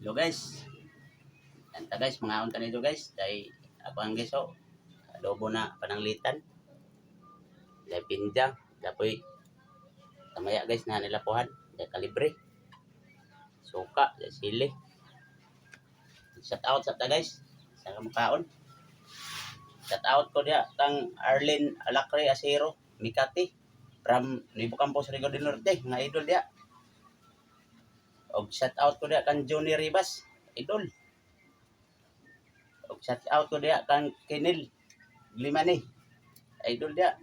Yo guys, anta guys, mga unta nito guys, dahil ako ang giso, adobo na pananglitan, dahil pinjang, dapoy tamaya guys na nilapuhan, dahil kalibre, suka, dahil sili. Shout out sa ta guys, sa kamukaon. Shout out ko dia kang Arlene Alacre Asero, Mikati, from Nuevo Campos, Rio del Norte, nga idol dia. Og shout out ko dia kang Johnny Ribas, idol. Og shout out ko dia kang Kenil Glimani, idol dia.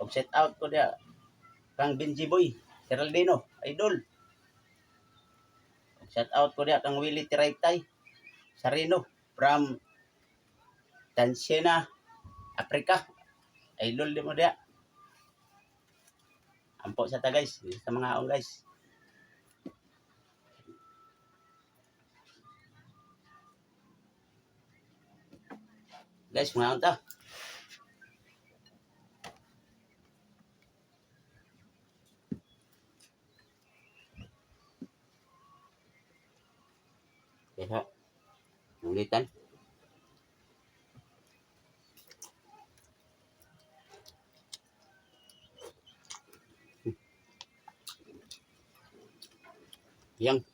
Og shout out ko dia kang Benji Boy Geraldino, idol. Og shout out ko dia kang Willie Tiraytay Sarino from Tanzania, Africa, idol di mo dia. Ampo sa ta guys, sa mga aong guys. Guys, mga aong ta. Kaya, ulitan. Yang.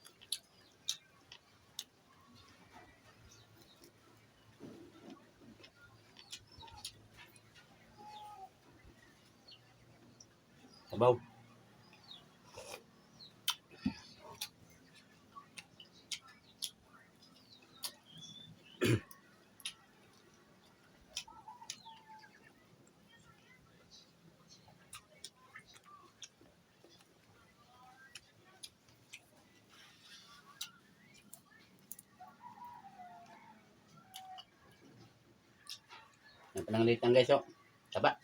Sabaw. Ang pananglitan guys, oh. Taba.